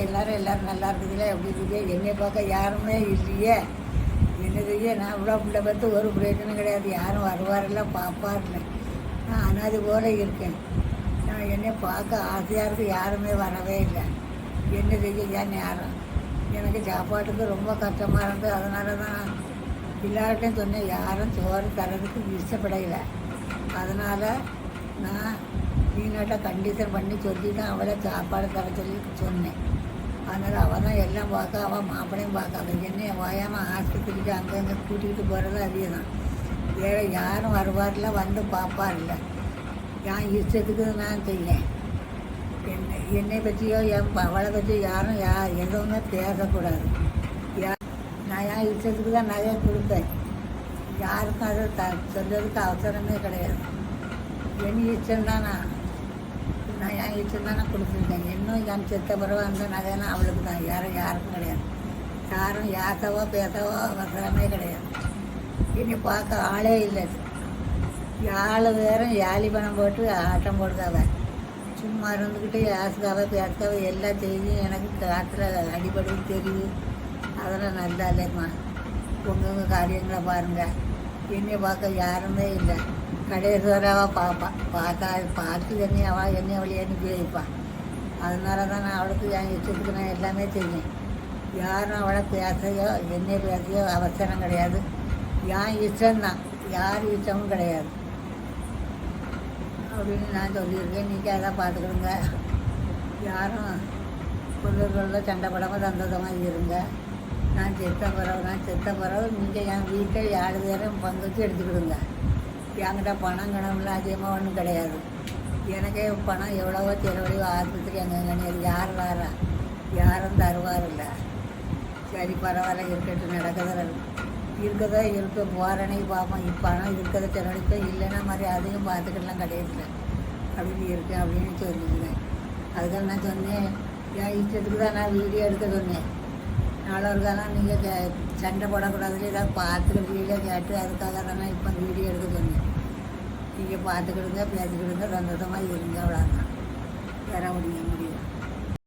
எல்லோரும் நல்லா இருக்குதுல்ல, எப்படி இருக்குது? என்னை பார்க்க யாருமே இல்லையே. என்னது நான் இவ்வளோ பிள்ளை பார்த்து ஒரு பிரயோஜனம் கிடையாது. யாரும் வருவாரில்ல, பார்ப்பார்ல. நான் அனாதி போல இருக்கேன். நான் என்னை பார்க்க ஆசையாக இருக்குது, யாருமே வரவே இல்லை. என்ன செய்ய ஏன் நேரம்? எனக்கு சாப்பாட்டுக்கு ரொம்ப கஷ்டமாக இருந்தது. அதனால தான் எல்லார்கிட்டையும் சொன்னேன், யாரும் சோறு தரதுக்கு இஷ்டப்படையில. அதனால் நான் நீனாட்ட கண்டிஷன் பண்ணி சொல்லி தான் அவளை சாப்பாடு தர சொல்லி சொன்னேன். அதனால் அவள் தான் எல்லாம் பார்க்க, அவள் மாப்பிளையும் பார்க்க. அவள் என்னையை ஓயாமல் ஆஸ்பத்திரிக்கு அங்கங்கே கூட்டிகிட்டு போகிறது அதே தான். வேறு யாரும் வருவார்ல, வந்து பார்ப்பார்ல. என் இஷ்டத்துக்கு நான் செய்யேன். என்னை பற்றியோ அவளை பற்றியோ யாரும் எதுவுமே பேசக்கூடாது. நான் என் இஷ்டத்துக்கு தான் நிறைய கொடுப்பேன். யாருக்கும் அதை சொல்றதுக்கு அவசரமே கிடையாது. என் இஷ்டம்தான். நான் என் இஷ்டம் தான் நான் கொடுத்துருக்கேன். இன்னும் என் செத்த பிறகு அந்த நகைலாம் அவளுக்கு தான், யாருக்கும் கிடையாது. யாரும் யாசவோ பேசவோ அவசரமே கிடையாது. என்னை பார்க்க ஆளே இல்லை. ஆள் வேறு யாழி பணம் போட்டு ஆட்டம் போடுதாவ. சும்மா இருந்துக்கிட்டு யாசுக்காவ பேசுக்காவ எல்லா செய்தியும் எனக்கு காற்றுல அடிப்படை தெரியுது. அதெல்லாம் நல்லா இல்லைம்மா. உங்க காரியங்களை பாருங்கள். என்னை பார்க்க யாருமே இல்லை. கடைசிவராக பார்த்து என்னை அவளை அனுப்பி வைப்பான். அதனால தான் நான் அவளுக்கு என் இஷ்டத்துக்கு நான் எல்லாமே செய்வேன். யாரும் அவளை பேசையோ என்னை பேசையோ அவசரம் கிடையாது. என் இஷ்டம்தான், யார் இஷ்டமும் கிடையாது அப்படின்னு நான் சொல்லியிருக்கேன். நீங்கள் அதான் பார்த்துக்கிடுங்க. யாரும் பொருள்களில் சண்டை படாமல் சந்தோஷமாக இருங்க. நான் செத்த பிறகு நீங்கள் என் வீட்டை 7 பேரும் பங்கு வச்சு எடுத்துக்கிடுங்க. என்கிட்ட பணம் கணம்லாம் அதிகமாக ஒன்றும் கிடையாது. எனக்கே பணம் எவ்வளவோ செலவழிவோ ஆஸ்பத்திரி அங்கே கிடையாது. யார் வேறா யாரும் தருவாரில்ல. சரி பரவாயில்ல, இருக்கட்டும், இருக்கதோ இருக்க போகிறனையும் பார்ப்போம். பணம் இருக்கிறத செலவழிப்போம், இல்லைன்னா மாதிரி அதையும் பார்த்துக்கலாம் கிடையாது அப்படின்னு இருக்கேன் அப்படின்னு சொல்லியிருந்தேன். அதுக்காக நான் சொன்னேன், என் இஷ்டத்துக்கு தான் நான் வீடியோ எடுக்க சொன்னேன். நாளொருக்காலாம் நீங்கள் சண்டை போடக்கூடாதுன்னு ஏதாவது பார்த்துக்கிட்டு வீடியோ கேட்டு அதுக்காக தான் நான் இப்போ வீடியோ எடுக்க சொன்னேன். நீங்கள் பார்த்துக்கிடுங்க, பேசிக்கிடுங்க, சந்தோஷமாக இருங்க. அவ்வளோதான். வேற முடியும்.